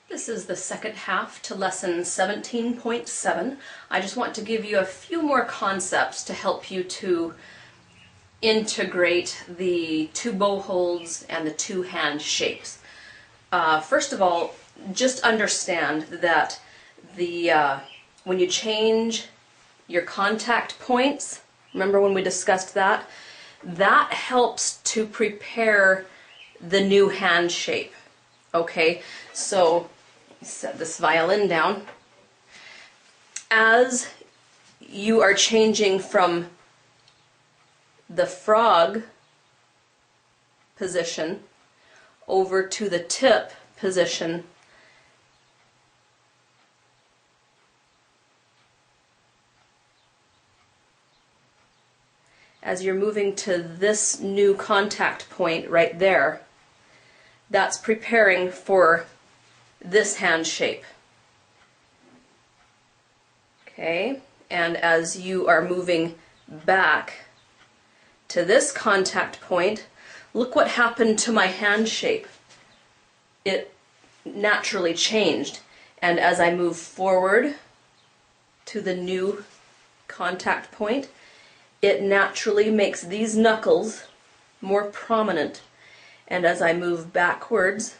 This is the second half to lesson 17.7. I just want to give you a few more concepts to help you to integrate the two bow holds and the two hand shapes. First of all, just understand that when you change your contact points, remember when we discussed that? That helps to prepare the new hand shape. Okay, so set this violin down. As you are changing from the frog position over to the tip position, as you're moving to this new contact point right there, that's preparing for this hand shape. Okay, and as you are moving back to this contact point, look what happened to my hand shape. It naturally changed, and as I move forward to the new contact point, it naturally makes these knuckles more prominent, and as I move backwards,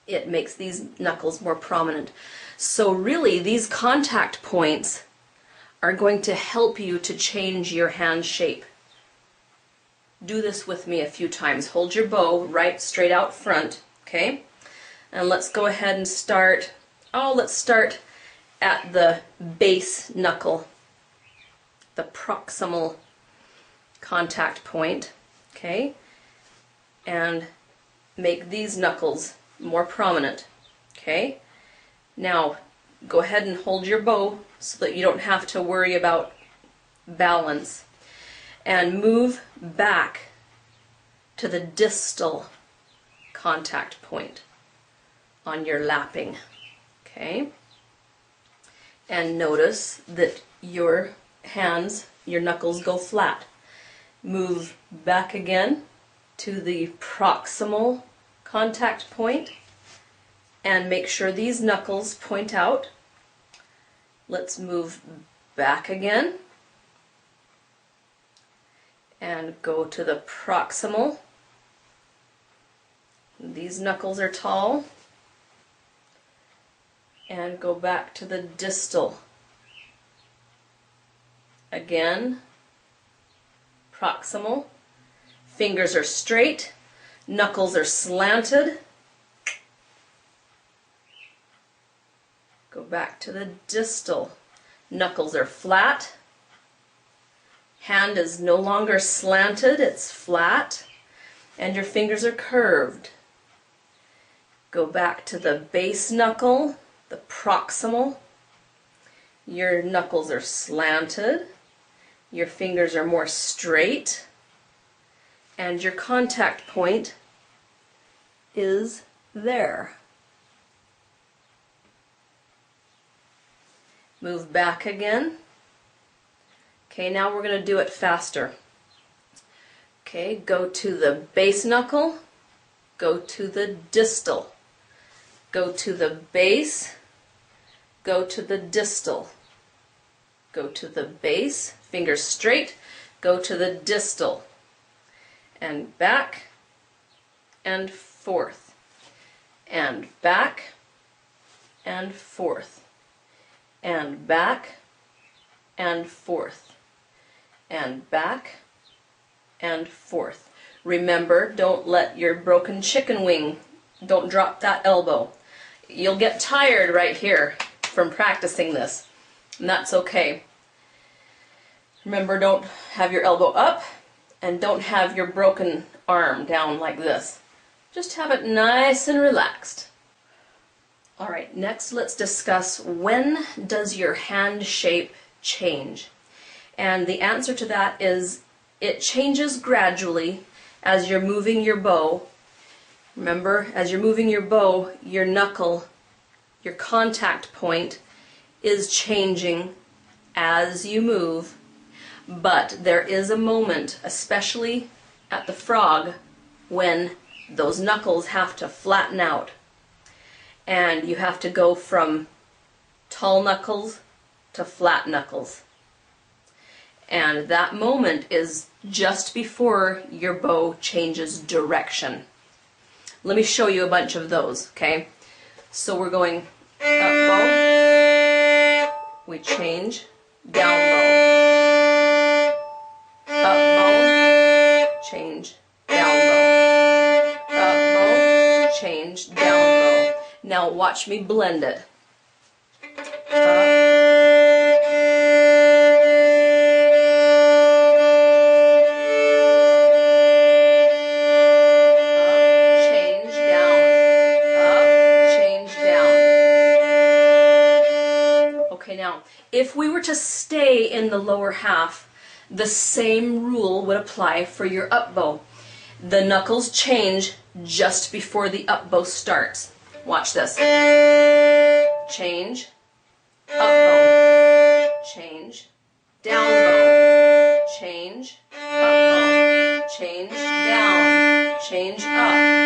it makes these knuckles more prominent. So really, these contact points are going to help you to change your hand shape. Do this with me a few times. Hold your bow right straight out front, okay? And let's go ahead and start. Let's start at the base knuckle, the proximal contact point, okay? And make these knuckles more prominent, okay? Now go ahead and hold your bow so that you don't have to worry about balance, and move back to the distal contact point on your lapping, okay? And notice that your hands, your knuckles go flat. Move back again to the proximal contact point and make sure these knuckles point out. Let's move back again and go to the proximal. These knuckles are tall, and go back to the distal. Again, proximal. Fingers are straight, knuckles are slanted. Go back to the distal. Knuckles are flat. Hand is no longer slanted, it's flat. And your fingers are curved. Go back to the base knuckle, the proximal. Your knuckles are slanted. Your fingers are more straight. And your contact point is there. Move back again. Okay, now we're going to do it faster. Okay, go to the base knuckle, go to the distal, go to the base, go to the distal, go to the base, fingers straight, go to the distal, and back and forth, and back and forth, and back and forth, and back and forth. Remember, don't let your broken chicken wing, don't drop that elbow. You'll get tired right here from practicing this, and that's okay. Remember, don't have your elbow up, and don't have your broken arm down like this. Just have it nice and relaxed. Alright, next let's discuss, when does your hand shape change? And the answer to that is, it changes gradually as you're moving your bow. Remember, as you're moving your bow, your knuckle, your contact point is changing as you move. But there is a moment, especially at the frog, when those knuckles have to flatten out. and you have to go from tall knuckles to flat knuckles. And that moment is just before your bow changes direction. Let me show you a bunch of those, okay? So we're going up bow, we change, down bow, up bow, change, down bow, up bow, change, down bow. Now watch me blend it. If we were to stay in the lower half, the same rule would apply for your up bow. The knuckles change just before the up bow starts. Watch this. Change, up bow, change, down bow, change, up bow, change, down, change, up.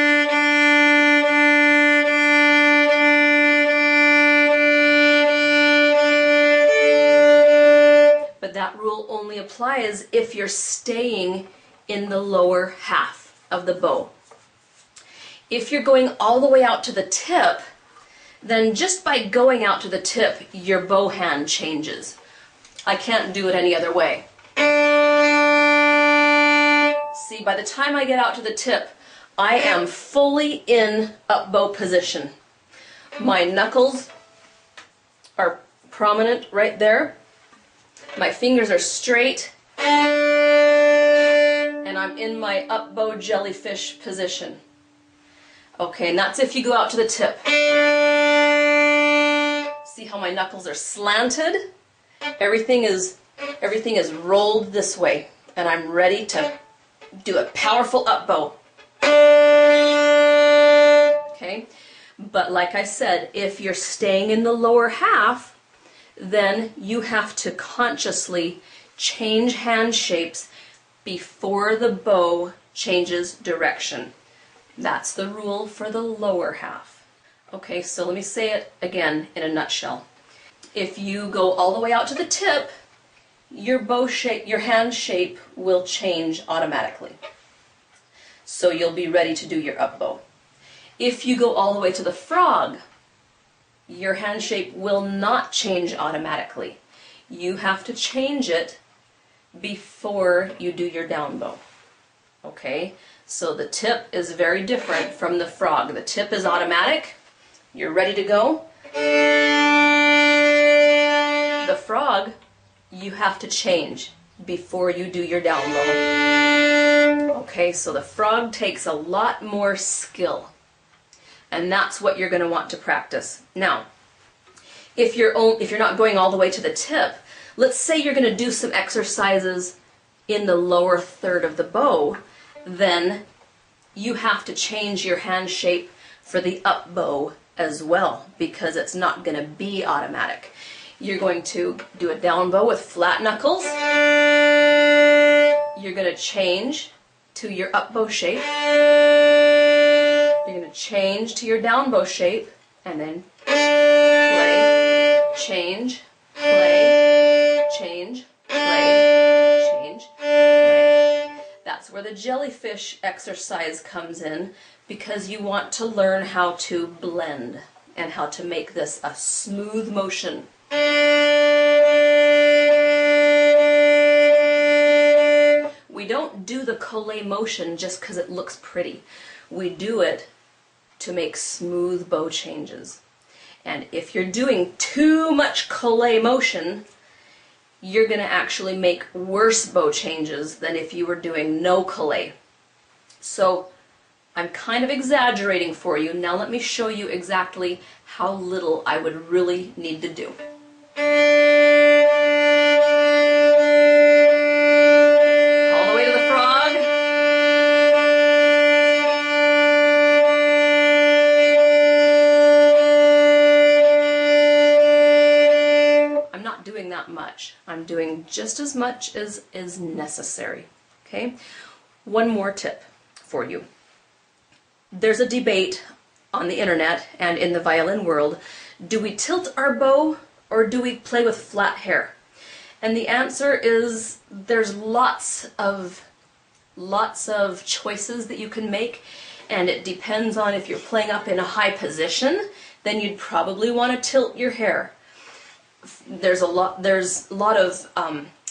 That rule only applies if you're staying in the lower half of the bow. If you're going all the way out to the tip, then just by going out to the tip, your bow hand changes. I can't do it any other way. See, by the time I get out to the tip, I am fully in up bow position. My knuckles are prominent right there. My fingers are straight, and I'm in my up bow jellyfish position. Okay, and that's if you go out to the tip. See how my knuckles are slanted? Everything is rolled this way, and I'm ready to do a powerful up bow. Okay, but like I said, if you're staying in the lower half, then you have to consciously change hand shapes before the bow changes direction. That's the rule for the lower half. Okay, so let me say it again in a nutshell. If you go all the way out to the tip, your bow shape, your hand shape will change automatically. So you'll be ready to do your up bow. If you go all the way to the frog, your hand shape will not change automatically. You have to change it before you do your down bow. Okay, so the tip is very different from the frog. The tip is automatic. You're ready to go. The frog, you have to change before you do your down bow. Okay, so the frog takes a lot more skill. And that's what you're going to want to practice. Now, if you're not going all the way to the tip, let's say you're going to do some exercises in the lower third of the bow, then you have to change your hand shape for the up bow as well, because it's not going to be automatic. You're going to do a down bow with flat knuckles. You're going to change to your up bow shape. You're going to change to your down bow shape, and then play, change, play, change, play, change, play. That's where the jellyfish exercise comes in, because you want to learn how to blend and how to make this a smooth motion. We don't do the collé motion just because it looks pretty. We do it to make smooth bow changes. And if you're doing too much collé motion, you're going to actually make worse bow changes than if you were doing no collé. So I'm kind of exaggerating for you. Now let me show you exactly how little I would really need to do. All the way to the frog. I'm not doing that much. I'm doing just as much as is necessary. Okay? One more tip for you. There's a debate on the internet and in the violin world, do we tilt our bow or do we play with flat hair? And the answer is there's lots of choices that you can make, and it depends on if you're playing up in a high position, then you'd probably want to tilt your hair. There's a lot of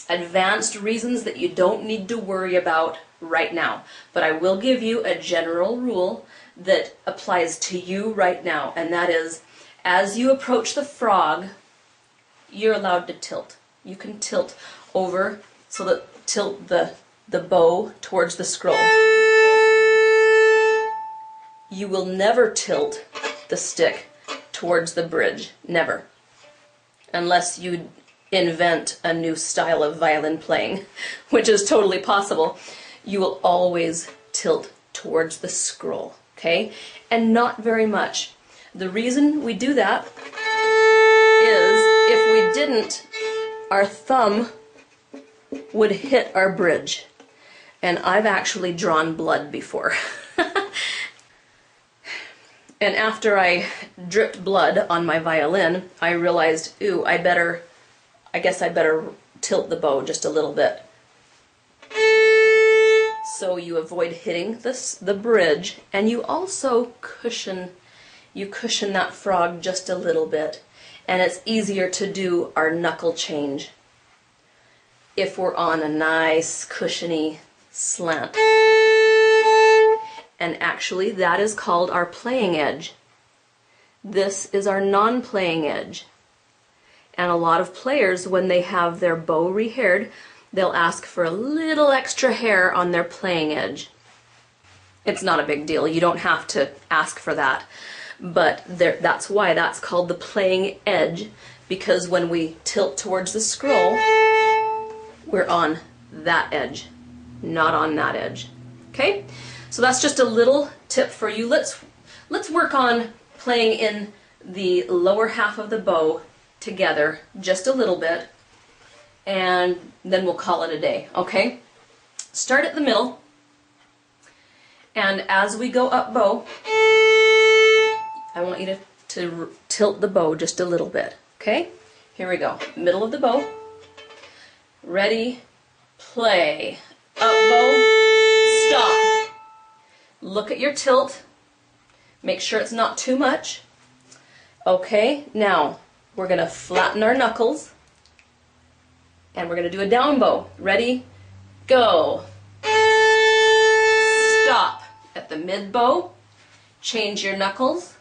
advanced reasons that you don't need to worry about right now, but I will give you a general rule that applies to you right now, and that is, as you approach the frog, you're allowed to tilt. You can tilt over, so that tilt the bow towards the scroll. You will never tilt the stick towards the bridge, never. Unless you invent a new style of violin playing, which is totally possible. You will always tilt towards the scroll, okay? And not very much. The reason we do that is if we didn't, our thumb would hit our bridge. And I've actually drawn blood before. And after I dripped blood on my violin, I realized, ooh, I guess I better tilt the bow just a little bit. So you avoid hitting the bridge, and you also cushion that frog just a little bit, and it's easier to do our knuckle change if we're on a nice cushiony slant. And actually that is called our playing edge. This is our non-playing edge. And a lot of players, when they have their bow rehaired, they'll ask for a little extra hair on their playing edge. It's not a big deal. You don't have to ask for that. But that's why that's called the playing edge, because when we tilt towards the scroll, we're on that edge, not on that edge. Okay? So that's just a little tip for you. Let's work on playing in the lower half of the bow together just a little bit, and then we'll call it a day, okay? Start at the middle, and as we go up bow, I want you to tilt the bow just a little bit, okay? Here we go. Middle of the bow. Ready, play. Up bow, stop. Look at your tilt. Make sure it's not too much. Okay, now we're going to flatten our knuckles, and we're going to do a down bow. Ready, go. Stop. At the mid bow, change your knuckles,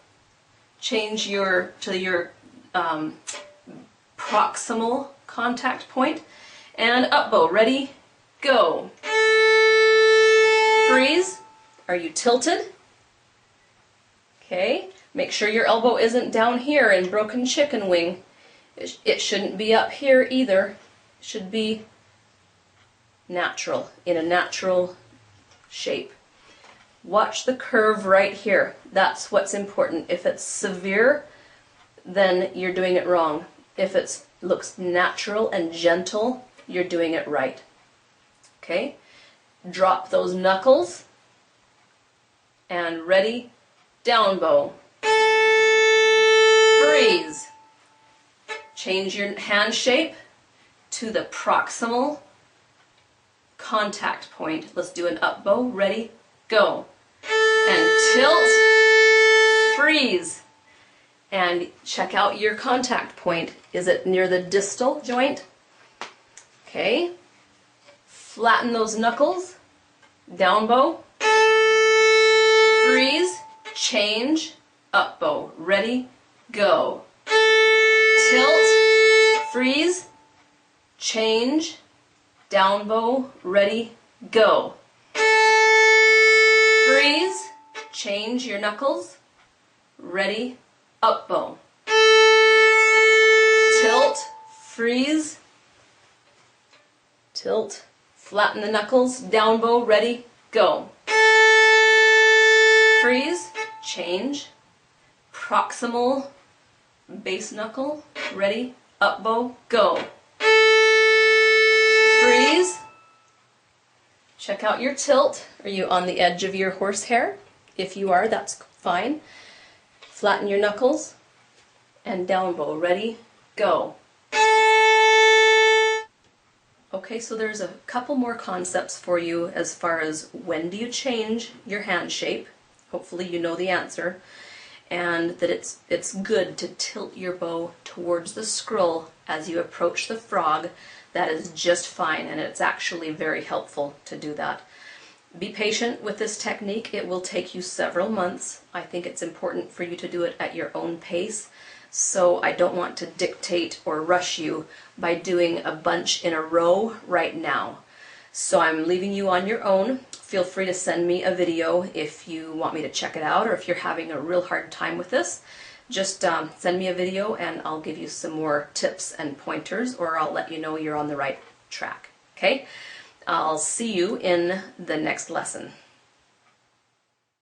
change to your proximal contact point, and up bow. Ready, go. Freeze. Are you tilted? Okay. Make sure your elbow isn't down here in broken chicken wing. It shouldn't be up here either. It should be natural, in a natural shape. Watch the curve right here. That's what's important. If it's severe, then you're doing it wrong. If it looks natural and gentle, you're doing it right. Okay? Drop those knuckles, and ready, down bow. Freeze. Change your hand shape to the proximal contact point. Let's do an up bow. Ready, go. And tilt, freeze. And check out your contact point. Is it near the distal joint? Okay. Flatten those knuckles. Down bow. Freeze. Change. Up bow. Ready, go. Tilt, freeze, change, down bow, ready, go. Freeze, change your knuckles, ready, up bow. Tilt, freeze, tilt, flatten the knuckles, down bow, ready, go. Freeze, change, proximal base knuckle, ready, up bow, go. Freeze. Check out your tilt. Are you on the edge of your horsehair? If you are, that's fine. Flatten your knuckles and down bow. Ready? Go. Okay, so there's a couple more concepts for you as far as when do you change your hand shape. Hopefully you know the answer. And that it's good to tilt your bow towards the scroll as you approach the frog. That is just fine, and it's actually very helpful to do that. Be patient with this technique. It will take you several months. I think it's important for you to do it at your own pace, so I don't want to dictate or rush you by doing a bunch in a row right now. So I'm leaving you on your own. Feel free to send me a video if you want me to check it out, or if you're having a real hard time with this. Just send me a video and I'll give you some more tips and pointers, or I'll let you know you're on the right track. Okay? I'll see you in the next lesson.